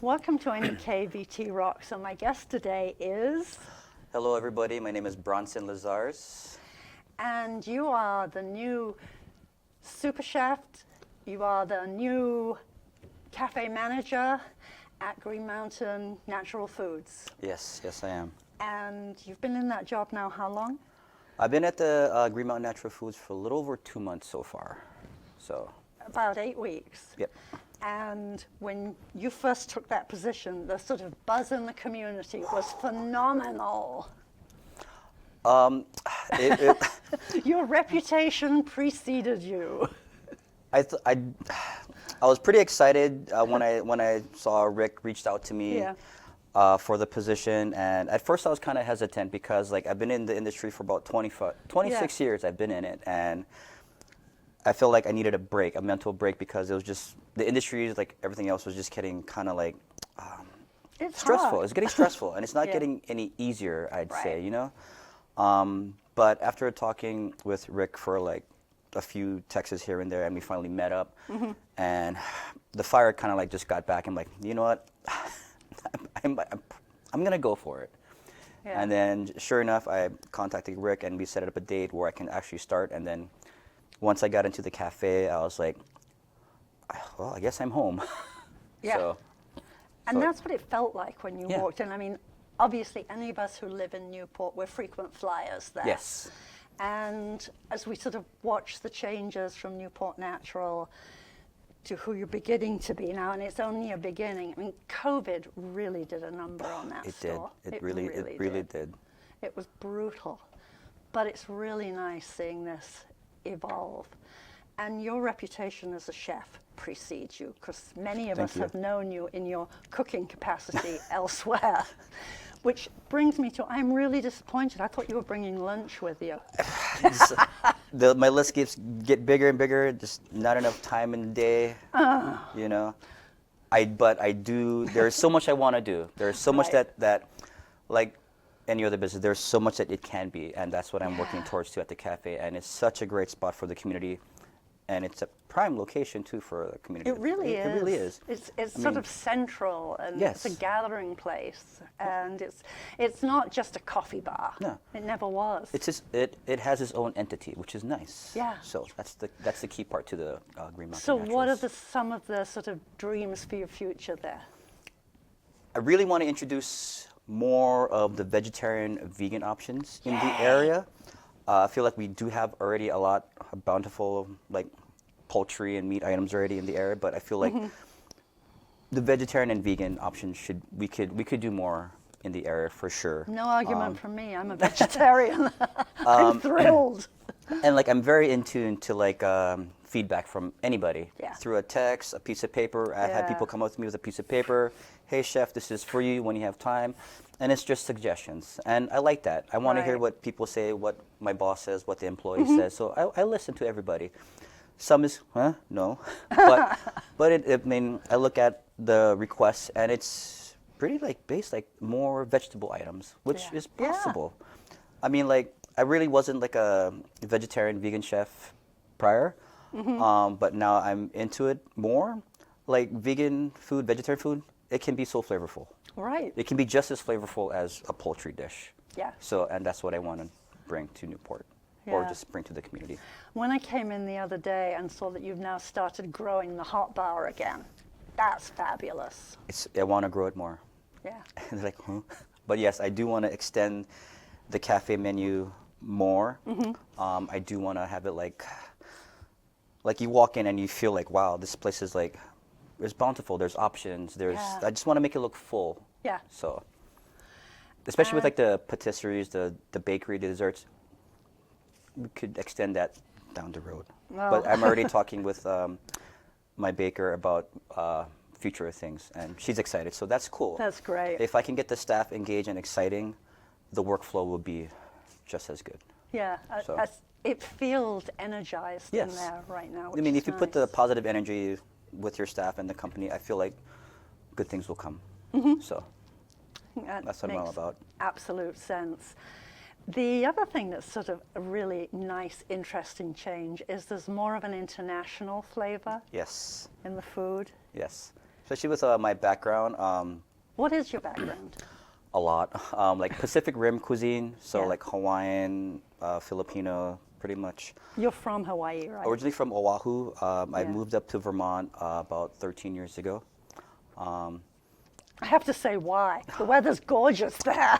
Welcome to NEK-TV Rocks. So my guest today is... Hello everybody, my name is Bronson Lizares. And you are the new super chef. You are the new cafe manager at Green Mountain Natural Foods. Yes, I am. And you've been in that job now how long? I've been at the Green Mountain Natural Foods for a little over 2 months so far. So about 8 weeks. Yep. And when you first took that position, the sort of buzz in the community was phenomenal. Your reputation preceded you. I was pretty excited when I saw Rick reached out to me for the position, and at first I was kind of hesitant because like I've been in the industry for about 26 years. I've been in it, and I felt like I needed a break, a mental break, because it was just the industry, like everything else, was just getting kind of like it's stressful. hard. It's getting stressful, and it's not getting any easier, I'd say, you know. But after talking with Rick for like a few texts here and there, and we finally met up, and the fire kind of like just got back. I'm like, you know what, I'm gonna go for it. Yeah. And then sure enough, I contacted Rick, and we set up a date where I can actually start. And then once I got into the cafe, I was like, well, I guess I'm home. Yeah. And that's what it felt like when you walked in. I mean, obviously, any of us who live in Newport, we're frequent flyers there. Yes. And as we sort of watch the changes from Newport Natural to who you're beginning to be now, and it's only a beginning. I mean, COVID really did a number on that store. It really did. It was brutal. But it's really nice seeing this evolve. And your reputation as a chef precedes you, because many of us have known you in your cooking capacity elsewhere. Which brings me to, I'm really disappointed. I thought you were bringing lunch with you. My list get bigger and bigger, just not enough time in the day, you know. But I do, there's so much I want to do. There's so much that, like any other business, there's so much that it can be, and that's what I'm working towards too at the cafe. And it's such a great spot for the community. And it's a prime location too for the community. It really is. It really is. It's sort of central, and it's a gathering place, and it's not just a coffee bar. No, it never was. It's just, it has its own entity, which is nice. Yeah. So that's the key part to the Green Mountain. So Naturals. what are some of the sort of dreams for your future there? I really want to introduce more of the vegetarian, vegan options in the area. I feel like we do have already a bountiful like poultry and meat items already in the area, but I feel like the vegetarian and vegan options we could do more in the area for sure. No argument from me. I'm a vegetarian. I'm thrilled. And like I'm very in tune to like feedback from anybody through a text, a piece of paper. I've had people come up to me with a piece of paper. Hey chef, this is for you when you have time. And it's just suggestions. And I like that. I want to hear what people say, what my boss says, what the employee says. So I listen to everybody. Some is, no. But I mean, I look at the requests, and it's pretty like based like more vegetable items, which is possible. I mean, like I really wasn't like a vegetarian, vegan chef prior. But now I'm into it more. Like vegan food, vegetarian food, it can be so flavorful. Right. It can be just as flavorful as a poultry dish. Yeah. So, and that's what I want to bring to Newport, or just bring to the community. When I came in the other day and saw that you've now started growing the hot bar again, that's fabulous. I want to grow it more. Yeah. And they're like, huh? But yes, I do want to extend the cafe menu more. I do want to have it like you walk in and you feel like, wow, this place is like, there's bountiful, there's options, I just want to make it look full. Yeah. So, especially with like the patisseries, the bakery, the desserts, we could extend that down the road. Oh. But I'm already talking with my baker about future things, and she's excited, so that's cool. That's great. If I can get the staff engaged and exciting, the workflow will be just as good. Yeah, so. It feels energized in there right now. I mean, if you put the positive energy with your staff and the company, I feel like good things will come. So that's what I'm all about. Absolute sense. The other thing that's sort of a really nice, interesting change is there's more of an international flavor. Yes. In the food. Yes. Especially with my background. What is your background? A lot. Like Pacific Rim cuisine, so Yeah. like Hawaiian, Filipino, pretty much. You're from Hawaii, right? Originally from Oahu. I Yeah. moved up to Vermont about 13 years ago. I have to say why. The weather's gorgeous there.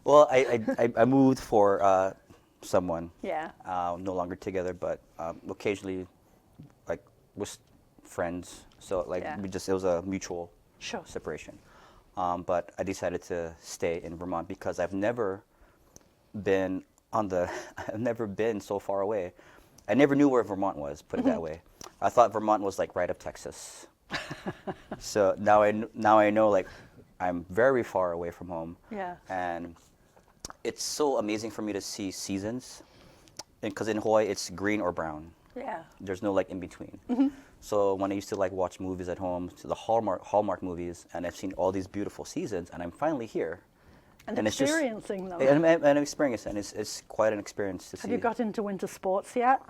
Well, I moved for someone. Yeah. No longer together, but occasionally, like, with friends. So like Yeah. it was a mutual Sure. separation. But I decided to stay in Vermont because I've never been I've never been so far away. I never knew where Vermont was, put it that way. I thought Vermont was like right up Texas. So now I know, like, I'm very far away from home. Yeah. And it's so amazing for me to see seasons. Because in Hawaii, it's green or brown. Yeah. There's no like in between. So when I used to like watch movies at home, to the Hallmark movies, and I've seen all these beautiful seasons, and I'm finally here. And it's just- experiencing them. And I'm experiencing, and it's quite an experience to see. Have you got into winter sports yet?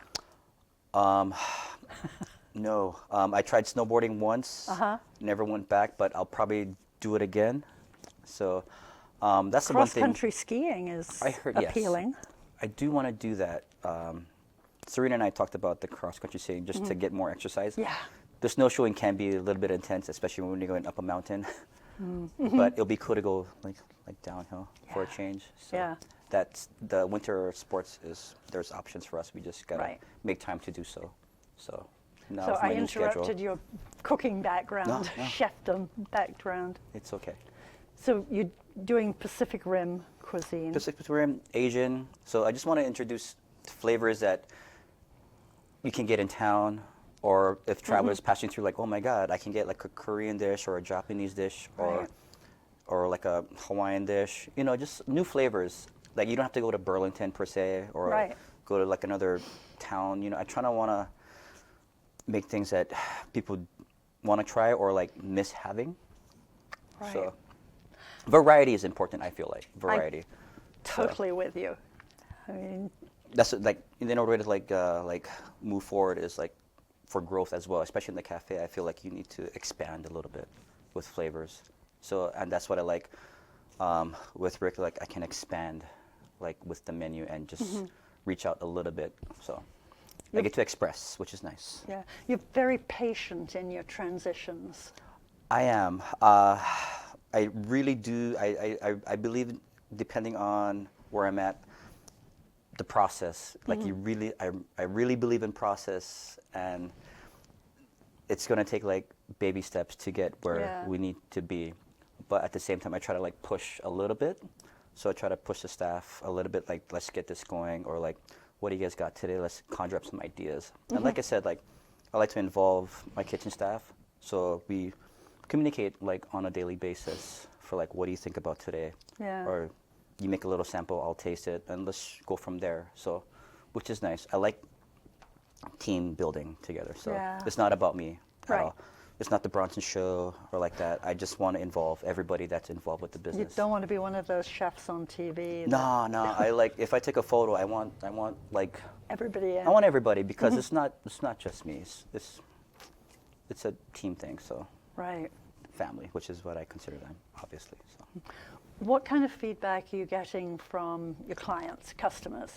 No, I tried snowboarding once. Never went back, but I'll probably do it again. So that's the one thing. Cross-country skiing is I heard, yes. appealing. I do want to do that. Serena and I talked about the cross-country skiing just to get more exercise. Yeah. The snowshoeing can be a little bit intense, especially when you're going up a mountain. But it'll be cool to go like downhill for a Yeah. change. So Yeah. that's the winter sports there's options for us. We just gotta Right. make time to do so. So now So with my I new interrupted schedule, your cooking background, No. chefdom background. it's okay. So you're doing Pacific Rim cuisine. Pacific Rim, Asian. So I just want to introduce flavors that you can get in town, or if travelers passing through, like, oh my God, I can get like a Korean dish or a Japanese dish, Right. or like a Hawaiian dish. You know, just new flavors. Like you don't have to go to Burlington per se, or Right. go to like another town. You know, I try to want to make things that people want to try or like miss having. Right. So variety is important. I feel like variety. Totally with you. I mean, That's like in order to like move forward is like for growth as well, especially in the cafe. I feel like you need to expand a little bit with flavors. So and that's what I like with Rick. Like I can expand like with the menu and just reach out a little bit. So I get to express, which is nice. yeah, you're very patient in your transitions. I am. I really do. I believe, depending on where I'm at, the process. Like you really, I really believe in process, and it's gonna take like baby steps to get where Yeah. we need to be. But at the same time, I try to like push a little bit. So I try to push the staff a little bit. Like, let's get this going, or like, what do you guys got today? Let's conjure up some ideas. And like I said, like I like to involve my kitchen staff, so we communicate like on a daily basis for like, what do you think about today? Yeah. Or you make a little sample, I'll taste it, and let's go from there. So, which is nice. I like team building together. So Yeah. it's not about me at Right. all. It's not the Bronson show or like that. I just want to involve everybody that's involved with the You business. don't want to be one of those chefs on TV. that No. I like, if I take a photo, I want like, Everybody in. I want everybody, because it's not just me. It's a team thing. So Right. family, which is what I consider them, obviously. So. What kind of feedback are you getting from your clients, customers?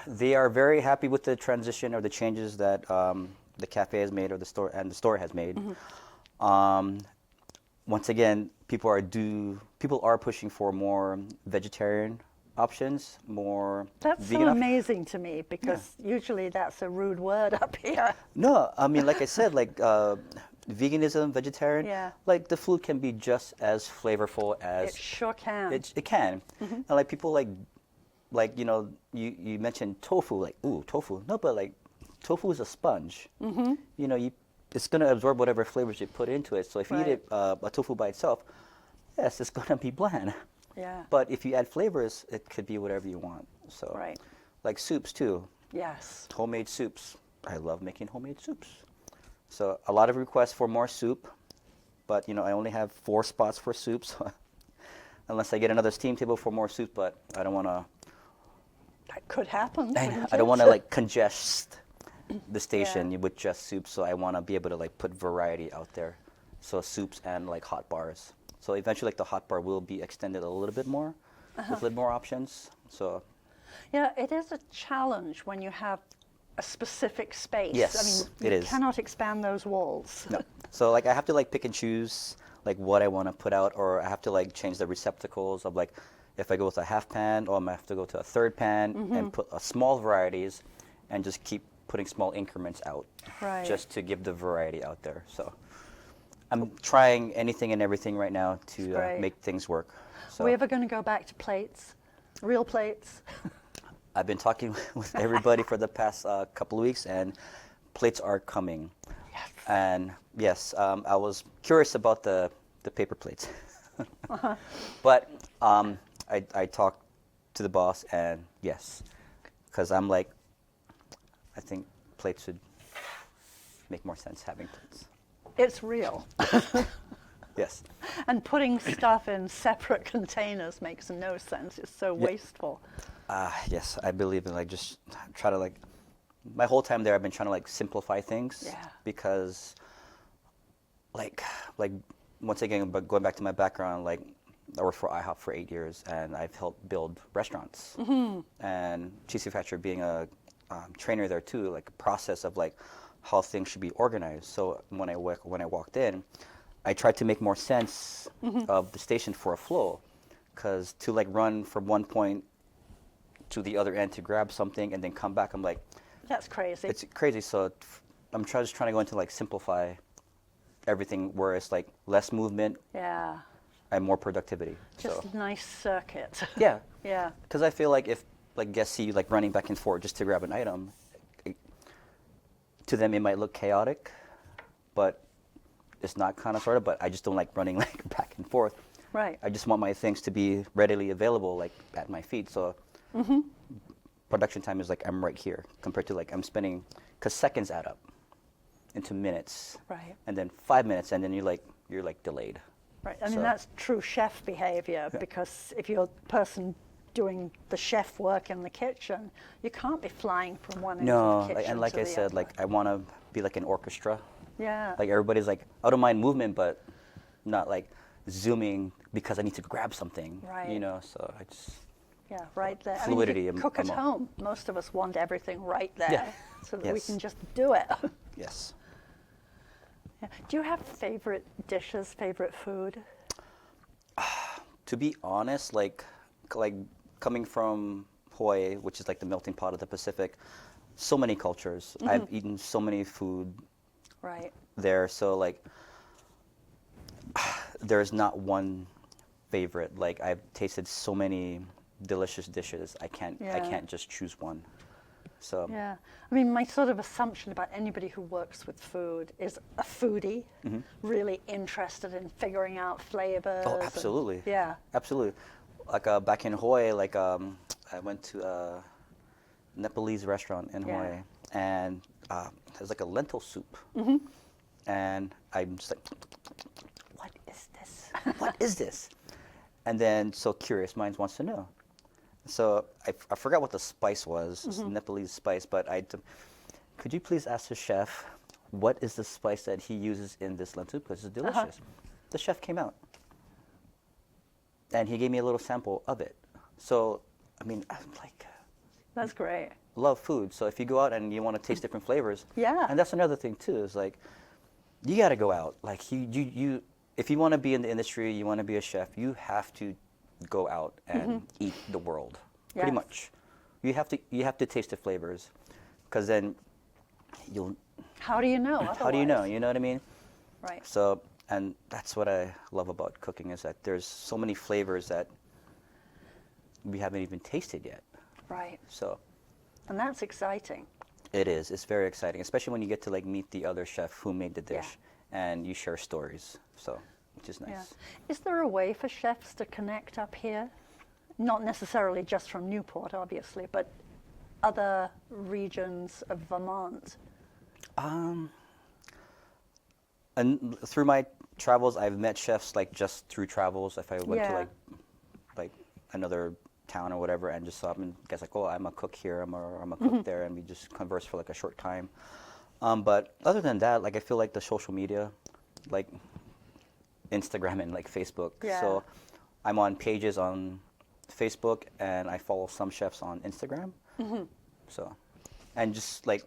They are very happy with the transition or the changes that the cafe has made, or the store has made. Once again, people are pushing for more vegetarian options, more That's vegan so options. amazing to me, because usually that's a rude word up here. No, I mean, like I said, like veganism, vegetarian, Yeah. like the food can be just as flavorful as It sure can. it can. And like people like you know, you mentioned tofu, like, ooh, tofu. No, but like tofu is a sponge. You know, it's gonna absorb whatever flavors you put into it. So if you eat it a tofu by itself, yes, it's gonna be bland. Yeah. But if you add flavors, it could be whatever you want. So Right. like soups too. Yes. Homemade soups. I love making homemade soups. So a lot of requests for more soup, but you know, I only have 4 spots for soups, unless I get another steam table for more soup. But I don't want to. That could happen. I wouldn't don't it? want to like congest the station with just soup, so I want to be able to like put variety out there. So soups and like hot bars. So eventually like the hot bar will be extended a little bit more with a little more options. So yeah, it is a challenge when you have a specific space. yes, I mean, it you is. cannot expand those walls. No. So like I have to like pick and choose like what I want to put out, or I have to like change the receptacles of like if I go with a half pan, or I might have to go to a third pan and put small varieties and just keep putting small increments out just to give the variety out there. So I'm trying anything and everything right now to make things work. So Are we ever going to go back to plates, real plates? I've been talking with everybody for the past couple of weeks, and plates are coming. Yes. And yes, I was curious about the paper plates. But I talked to the boss, and yes, because I'm like, I think plates would make more sense having plates. It's real. Yes. And putting stuff in separate containers makes no sense. It's so wasteful. Yes, I believe in like just try to like, my whole time there I've been trying to like simplify things because like once again, but going back to my background, like I worked for IHOP for 8 years, and I've helped build restaurants. And Cheesecake Factory being a trainer there too, like a process of like how things should be organized. So when I walked in, I tried to make more sense of the station for a flow, because to like run from one point to the other end to grab something and then come back, I'm like, that's crazy. It's crazy. So I'm just trying to go into like simplify everything where it's like less movement and more productivity. Just a nice circuit. Yeah. Yeah. Because I feel like if like guests see you like running back and forth just to grab an item, to them it might look chaotic, but it's not, kind of sort of. But I just don't like running like back and forth. Right. I just want my things to be readily available like at my feet. So production time is like I'm right here compared to like I'm spending, because seconds add up into minutes. Right. And then 5 minutes, and then you're like delayed. Right. I mean, that's true chef behavior, because if you're the person doing the chef work in the kitchen, you can't be flying from one end of the kitchen and like to I the said, other. like I want to be like an orchestra. Yeah. Like everybody's like, I don't mind movement, but not like zooming because I need to grab something. Right. You know, so I just. Yeah, right there. Fluidity. I mean, if you cook at home, most of us want everything right there, Yeah. so that we can just do it. Yes. Yeah. Do you have favorite dishes, favorite food? To be honest, like coming from Hawaii, which is like the melting pot of the Pacific, so many cultures. I've eaten so many food there. So like, there's not one favorite. Like I've tasted so many delicious dishes. I can't just choose one. So yeah, I mean, my sort of assumption about anybody who works with food is a foodie, really interested in figuring out flavors. Oh, absolutely. Yeah, absolutely. Like back in Hawaii, like I went to a Nepalese restaurant in Hawaii, and there's like a lentil soup, and I'm just like, what is this? What is this? And then, so curious minds wants to know. So I forgot what the spice was, it's Nepalese spice, but could you please ask the chef what is the spice that he uses in this lentil soup, because it's delicious. The chef came out, and he gave me a little sample of it. So, I mean, I'm like, that's great. Love food. So if you go out and you want to taste different flavors, and that's another thing too, is like, you got to go out. Like you, if you want to be in the industry, you want to be a chef, you have to go out and eat the world, pretty much. You have to taste the flavors, because then you'll. How do you know? Otherwise? How do you know? You know what I mean? Right. So, and that's what I love about cooking, is that there's so many flavors that we haven't even tasted yet. Right. So. And that's exciting. It is. It's very exciting, especially when you get to like meet the other chef who made the dish, and you share stories. So. Which is nice. Yeah. Is there a way for chefs to connect up here? Not necessarily just from Newport, obviously, but other regions of Vermont? And through my travels, I've met chefs like just through travels. If I went to like another town or whatever, and just guys like, oh, I'm a cook here, I'm a cook there, and we just converse for like a short time. But other than that, like I feel like the social media, like Instagram and like Facebook. Yeah. So I'm on pages on Facebook, and I follow some chefs on Instagram. So, and just like,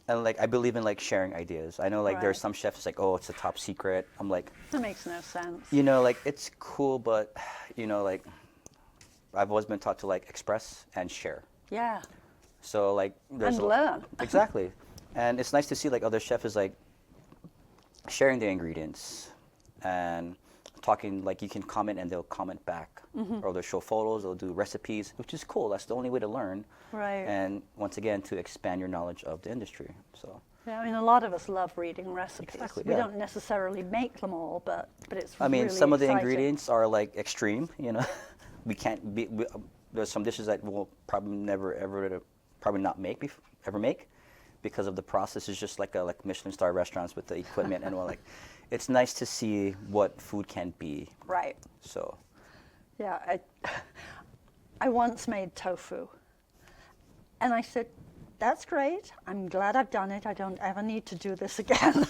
and like I believe in like sharing ideas. I know like there's some chefs like, oh, it's a top secret. I'm like, that makes no sense. You know, like it's cool, but you know, like I've always been taught to like express and share. Yeah. So like there's and learn. Exactly. And it's nice to see like other chefs is like sharing the ingredients and talking, like you can comment and they'll comment back, or they'll show photos, they'll do recipes, which is cool. That's the only way to learn. Right. And once again, to expand your knowledge of the industry. So. Yeah, I mean, a lot of us love reading recipes. Exactly, we don't necessarily make them all, but it's I mean, really some of the exciting. ingredients are like extreme, you know. We can't be, there's some dishes that we'll probably never ever, probably not make, ever make, because of the process. Is just like Michelin star restaurants with the equipment and all. Like, it's nice to see what food can be. Right. So. Yeah, I once made tofu, and I said, that's great. I'm glad I've done it. I don't ever need to do this again.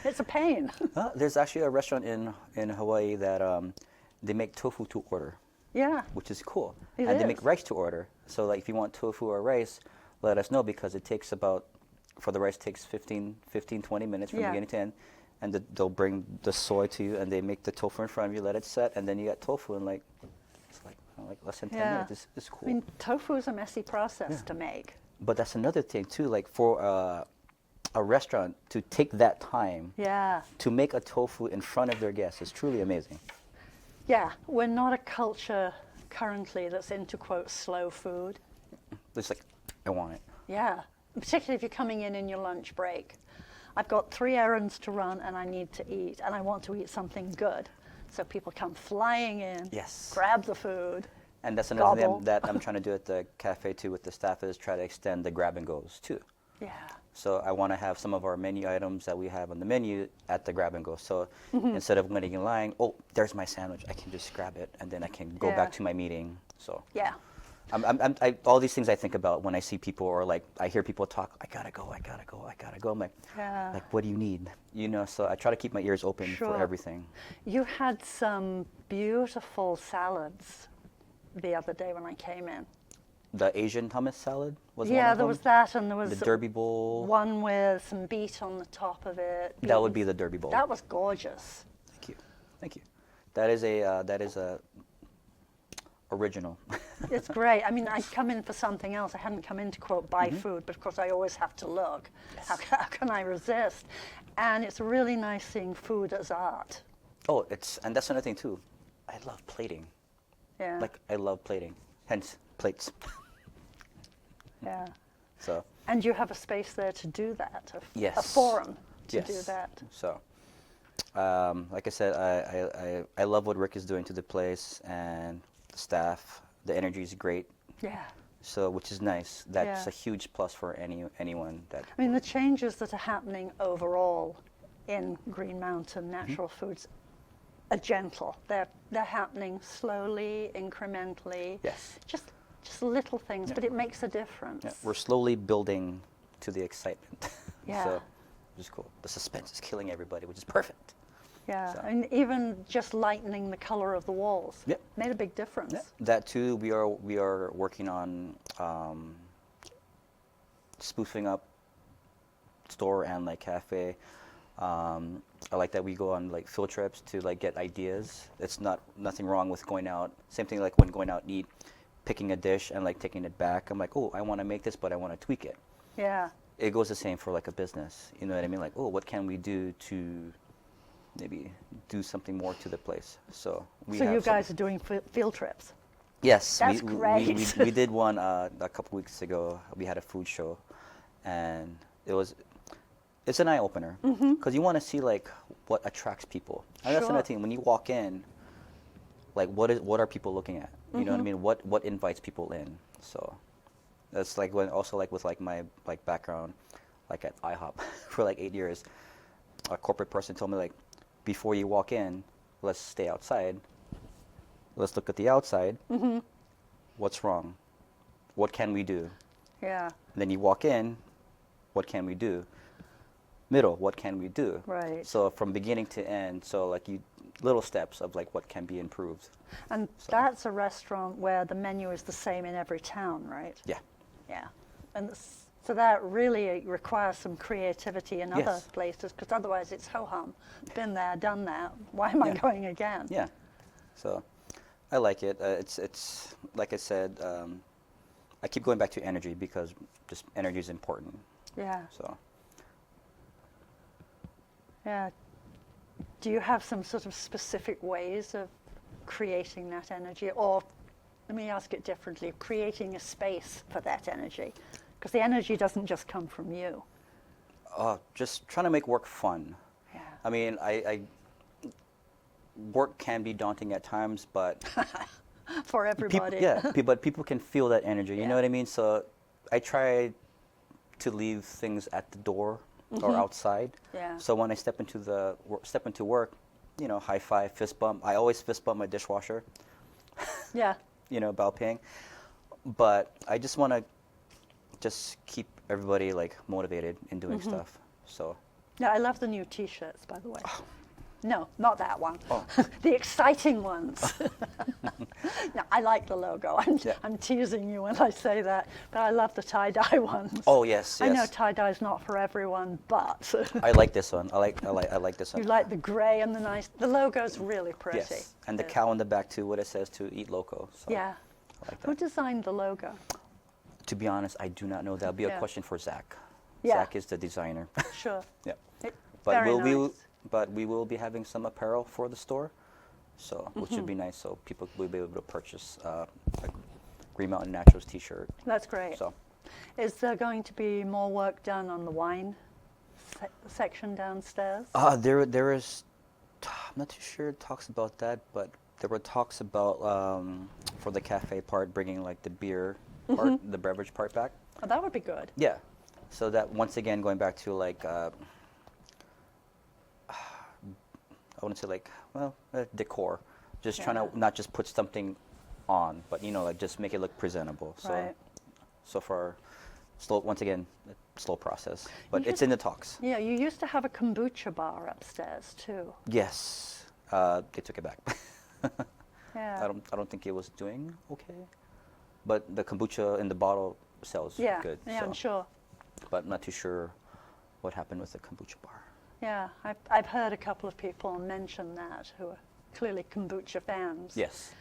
It's a pain. There's actually a restaurant in Hawaii that they make tofu to order. Yeah. Which is cool. It and is. They make rice to order. So like if you want tofu or rice, let us know, because it takes about, for the rice takes 15, 20 minutes from beginning to end. And they'll bring the soy to you, and they make the tofu in front of you, let it set, and then you got tofu in like, it's like less than 10 minutes. It's cool. I mean, tofu is a messy process to make. But that's another thing too, like for a restaurant to take that time to make a tofu in front of their guests is truly amazing. Yeah, we're not a culture currently that's into, quote, slow food. It's like, I want it. Yeah, particularly if you're coming in your lunch break. I've got 3 errands to run and I need to eat, and I want to eat something good. So people come flying in, grab the food, and that's another thing that I'm trying to do at the cafe too with the staff, is try to extend the grab and goes too. Yeah. So I want to have some of our menu items that we have on the menu at the grab and go. So instead of waiting in line, oh, there's my sandwich, I can just grab it and then I can go back to my meeting. So yeah. All these things I think about when I see people, or like I hear people talk, I gotta go. I'm like, like, what do you need? You know, so I try to keep my ears open for everything. You had some beautiful salads the other day when I came in. The Asian hummus salad was one Yeah, of there them? was that, and there was the Derby bowl. one with some beet on the top of it. That would be the Derby bowl. That was gorgeous. Thank you. That is a original. It's great. I mean, I'd come in for something else. I hadn't come in to, quote, buy food, but of course I always have to look. How can I resist? And it's really nice seeing food as art. Oh, and that's another thing too. I love plating. Yeah. Like, I love plating. Hence, plates. Yeah. So. And you have a space there to do that, Yes. a forum to do that. So, like I said, I love what Rick is doing to the place, and the staff. The energy is great. Yeah. So, which is nice. That's a huge plus for anyone that. I mean, the changes that are happening overall in Green Mountain Natural Foods are gentle. They're happening slowly, incrementally. Yes. Just little things, but it makes a difference. Yeah. We're slowly building to the excitement. Yeah. So, which is cool. The suspense is killing everybody, which is perfect. Yeah, So. and even just lightening the color of the walls made a big difference. Yeah. That too, we are working on spoofing up store and like cafe. I like that we go on like field trips to like get ideas. It's nothing wrong with going out. Same thing like when going out and eat, picking a dish and like taking it back. I'm like, oh, I want to make this, but I want to tweak it. Yeah. It goes the same for like a business. You know what I mean? Like, oh, what can we do to maybe do something more to the place? So you guys are doing field trips? Yes. That's great. We did one a couple weeks ago. We had a food show, and it's an eye opener because you want to see like what attracts people. And that's another thing. When you walk in, like what are people looking at? You know what I mean? What invites people in? So that's like with like my like background, like at IHOP for like 8 years. A corporate person told me like, before you walk in, let's stay outside. let's look at the outside. What's wrong? What can we do? Yeah. Then you walk in, what can we do? Middle, what can we do? Right. So from beginning to end, so like little steps of like what can be improved. And that's a restaurant where the menu is the same in every town, right? Yeah. Yeah. And so that really requires some creativity in other places, because otherwise it's ho-hum. Been there, done that. Why am I going again? Yeah. So I like it. It's like I said, I keep going back to energy because just energy is important. Yeah. So. Yeah. Do you have some sort of specific ways of creating that energy? Or let me ask it differently, creating a space for that energy? Because the energy doesn't just come from you. Just trying to make work fun. Yeah. I mean, work can be daunting at times, but for everybody. But people can feel that energy. You know what I mean? So I try to leave things at the door or outside. Yeah. So when I step into work, you know, high five, fist bump. I always fist bump my dishwasher. Yeah. You know, about paying. But I just want to just keep everybody like motivated in doing stuff. So. Yeah, I love the new T-shirts, by the way. No, not that one. Oh. The exciting ones. No, I like the logo. I'm teasing you when I say that, but I love the tie-dye ones. Oh yes, yes. I know tie-dye is not for everyone, but I like this one. I like this one. you like the gray and the logo's really pretty. Yes, and the cow on the back too. What it says to eat loco. So Yeah. I like that. Who designed the logo? To be honest, I do not know. That'll be a question for Zach. Yeah. Zach is the designer. Sure. Yeah. But very nice. But we will be having some apparel for the store, so which would be nice. So people will be able to purchase a Green Mountain Naturals T-shirt. That's great. So, is there going to be more work done on the wine section downstairs? there is. I'm not too sure it talks about that, but there were talks about for the cafe part bringing like the beer part, the beverage part back. Oh, that would be good. Yeah. So that once again going back to like. I wouldn't say like, well, decor. Just trying to not just put something on, but you know, like just make it look presentable. So, Right. so far, once again, slow process, but it's in the talks. Yeah, you used to have a kombucha bar upstairs too. Yes, they took it back. Yeah. I don't think it was doing okay, but the kombucha in the bottle sells good. Yeah, so. I'm sure. But I'm not too sure what happened with the kombucha bar. Yeah, I've heard a couple of people mention that who are clearly kombucha fans. Yes.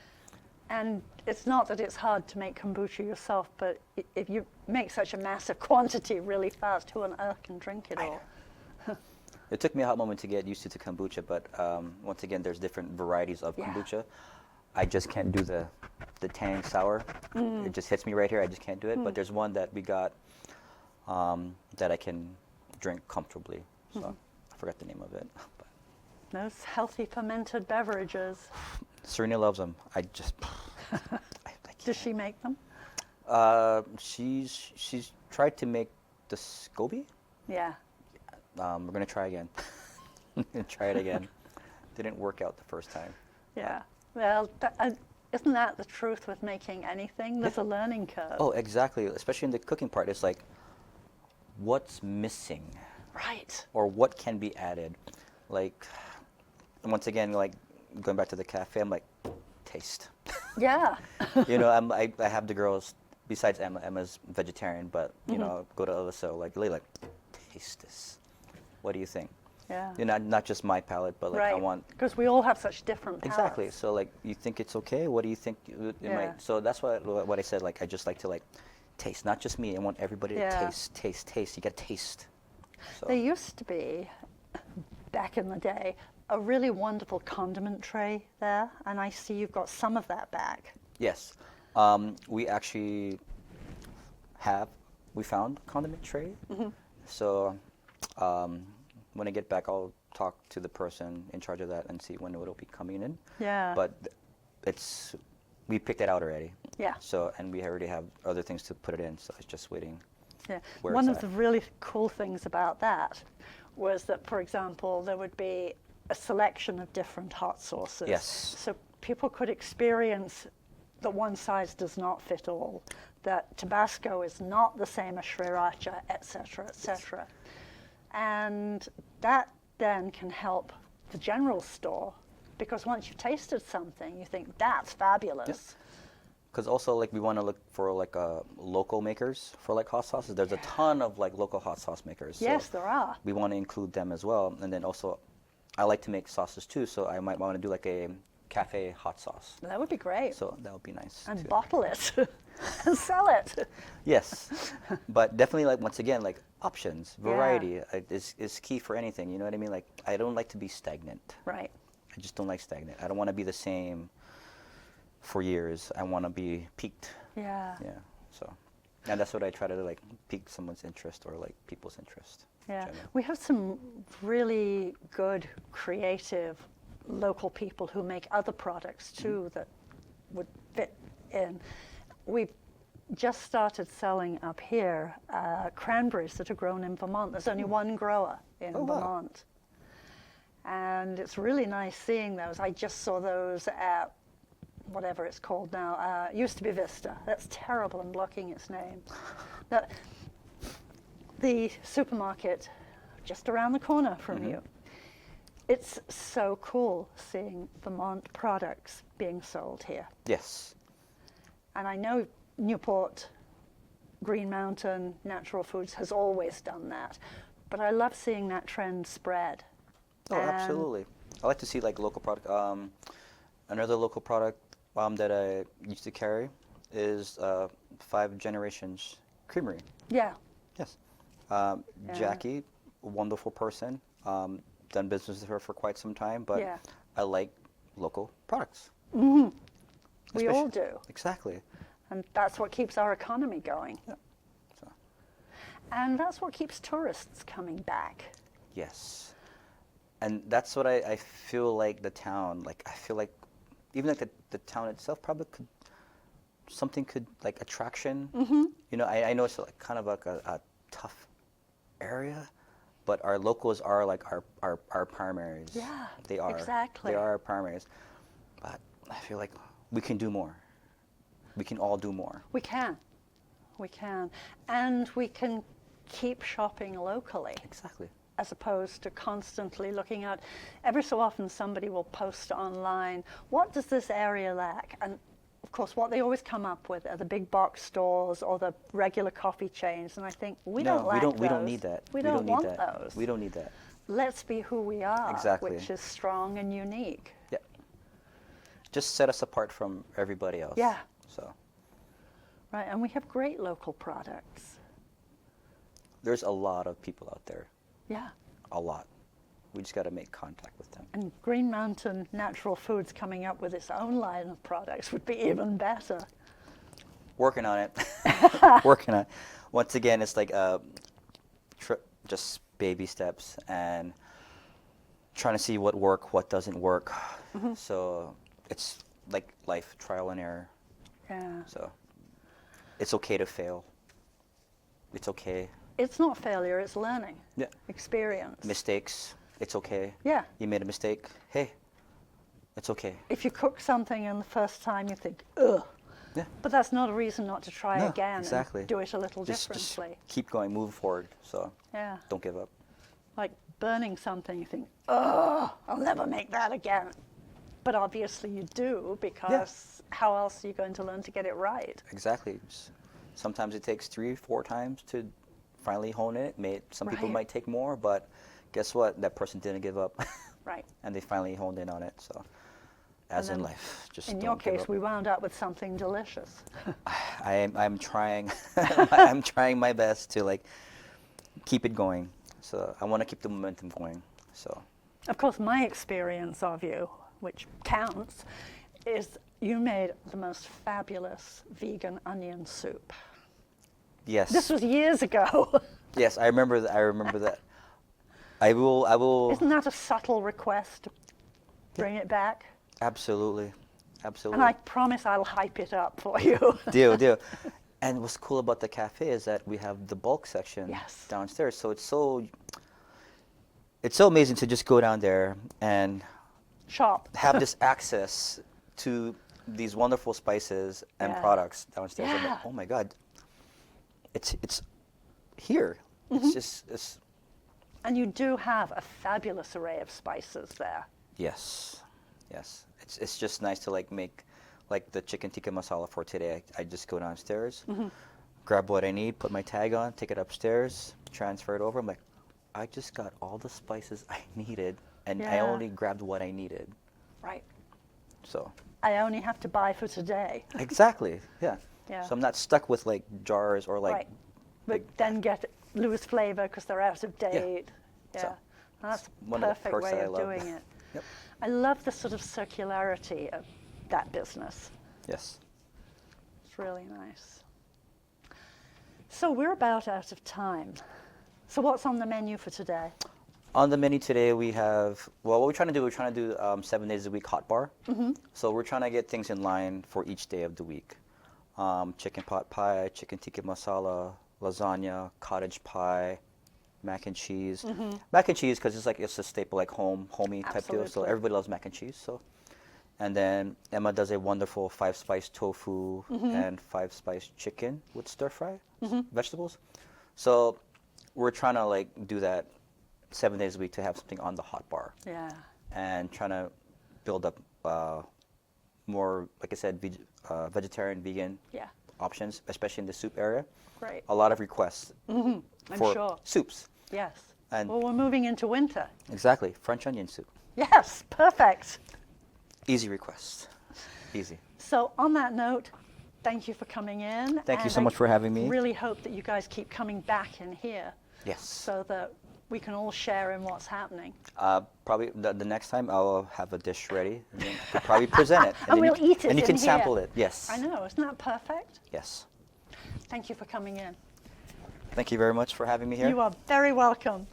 And it's not that it's hard to make kombucha yourself, but if you make such a massive quantity really fast, who on earth can drink it all? It took me a hot moment to get used to kombucha, but once again, there's different varieties of kombucha. I just can't do the tang sour. It just hits me right here. I just can't do it. But there's one that we got that I can drink comfortably. So I forgot the name of it. But Those healthy fermented beverages. Serena loves them. I just. Does she make them? She's tried to make the SCOBY. Yeah. We're gonna try again. Try it again. Didn't work out the first time. Yeah. Well, isn't that the truth with making anything? There's a learning curve. Oh, exactly. Especially in the cooking part, it's like, what's missing? Right. Or what can be added? Like, once again, like going back to the cafe, I'm like, taste. Yeah. You know, I have the girls. Besides Emma, Emma's vegetarian, but you know, go to Alyssa, like really, like, taste this. What do you think? Yeah. You know, not just my palate, but like I want. Because we all have such different palates. Exactly. So like, you think it's okay? What do you think? It might, so that's what I said. Like, I just like to like taste, not just me. I want everybody to taste. You got to taste. So. There used to be, back in the day, a really wonderful condiment tray there, and I see you've got some of that back. Yes, we actually we found a condiment tray. So when I get back, I'll talk to the person in charge of that and see when it'll be coming in. Yeah. But we picked it out already. Yeah. So, and we already have other things to put it in, so it's just waiting. Yeah. Where One it's of at. the really cool things about that was that, for example, there would be a selection of different hot sauces. Yes. So people could experience that one size does not fit all, that Tabasco is not the same as Sriracha, etc., etc. And that then can help the general store, because once you've tasted something, you think, that's fabulous. Because also, like, we want to look for like local makers for like hot sauces. There's a ton of like local hot sauce makers. Yes, so there are. we want to include them as well. And then also, I like to make sauces too, so I might want to do like a cafe hot sauce. That would be great. So that would be nice. And too. bottle it and sell it. Yes, but definitely, like, once again, like, options, variety is key for anything. You know what I mean? Like, I don't like to be stagnant. Right. I just don't like stagnant. I don't want to be the same for years. I want to be peaked. Yeah. Yeah. So, and that's what I try to do, like, pique someone's interest or like people's interest. Yeah. We have some really good, creative, local people who make other products too that would fit in. We've just started selling up here cranberries that are grown in Vermont. There's only one grower in Vermont. And it's really nice seeing those. I just saw those at whatever it's called now. It used to be Vista. That's terrible. I'm blocking its name. The supermarket just around the corner from you. It's so cool seeing Vermont products being sold here. Yes. And I know Newport, Green Mountain, Natural Foods has always done that. But I love seeing that trend spread. Oh, absolutely. I like to see like local product. Another local product that I used to carry is 5 Generations Creamery. Yeah. Yes. Jackie, a wonderful person. Done business with her for quite some time, but I like local products. We all do. Exactly. And that's what keeps our economy going. Yeah. So. And that's what keeps tourists coming back. Yes. And that's what I feel like the town, like, I feel like even like the town itself probably could like attraction. You know, I know it's like kind of like a tough area, but our locals are like our primaries. Yeah, they are. exactly. They are our primaries. But I feel like we can do more. We can all do more. We can. We can. And we can keep shopping locally. Exactly. As opposed to constantly looking at, every so often somebody will post online, what does this area lack? And of course, what they always come up with are the big box stores or the regular coffee chains. And I think we don't lack those. We don't need that. We don't want those. We don't need that. Let's be who we are, Exactly. which is strong and unique. Yeah. Just set us apart from everybody else. Yeah. So. Right, and we have great local products. There's a lot of people out there. Yeah. A lot. We just got to make contact with them. And Green Mountain Natural Foods coming up with its own line of products would be even better. Working on it. Working on it. Once again, it's like just baby steps and trying to see what doesn't work. So it's like life, trial and error. Yeah. So it's okay to fail. It's okay. It's not failure, it's learning. Yeah. Experience. Mistakes. It's okay. Yeah. You made a mistake. Hey, it's okay. If you cook something and the first time you think, ugh. Yeah. But that's not a reason not to try again exactly. and do it a little Just differently. keep going, move forward. So Yeah. don't give up. Like burning something, you think, oh, I'll never make that again. But obviously you do, because how else are you going to learn to get it right? Exactly. Sometimes it takes 3-4 times to finally hone it. Some people might take more, but guess what? That person didn't give up. Right. And they finally honed in on it. So, as in life, just in don't your give case, up. we wound up with something delicious. I'm trying. I'm trying my best to like keep it going. So I want to keep the momentum going. So. Of course, my experience of you, which counts, is you made the most fabulous vegan onion soup. Yes. This was years ago. Yes, I remember that. I will. Isn't that a subtle request to bring it back? Absolutely. And I promise I'll hype it up for you. Deal. And what's cool about the cafe is that we have the bulk section downstairs. So it's so amazing to just go down there and shop. have this access to these wonderful spices and Yeah. products downstairs. I'm Yeah. like, oh my God, it's here. It's just, it's, And you do have a fabulous array of spices there. yes, yes. It's just nice to like make, like the chicken tikka masala for today. I just go downstairs, grab what I need, put my tag on, take it upstairs, transfer it over. I'm like, I just got all the spices I needed, and I Yeah. only grabbed what I needed. Right. So I only have to buy for today. exactly, yeah. Yeah. So I'm not stuck with like jars or like. Right. But then lose flavor because they're out of date. Yeah. So, That's one a of the perfect perks way that I of love. doing it. Yep. I love the sort of circularity of that business. Yes. It's really nice. So we're about out of time. So what's on the menu for today? On the menu today, we have, well, what we're trying to do 7 days a week hot bar. So we're trying to get things in line for each day of the week. Chicken pot pie, chicken tikka masala, lasagna, cottage pie, mac and cheese. Mac and cheese because it's a staple, like homey type deal. So Absolutely. everybody loves mac and cheese. So, and then Emma does a wonderful 5-spice tofu and 5-spice chicken with stir fry vegetables. So we're trying to like do that 7 days a week to have something on the hot bar, Yeah. and trying to build up more, like I said, vegetarian, vegan Yeah. options, especially in the soup area. Great. A lot of requests I'm for sure. soups. Yes. And- well, we're moving into winter. Exactly, French onion soup. Yes. Perfect. Easy request. Easy. So on that note, thank you for coming in. Thank you and so much for having me. Really hope that you guys keep coming back in here Yes. so that we can all share in what's happening. Probably the next time I'll have a dish ready, and then I could probably present it. And then we'll eat it And you in can here. sample it. Yes. I know, isn't that perfect? Yes. Thank you for coming in. Thank you very much for having me here. You are very welcome.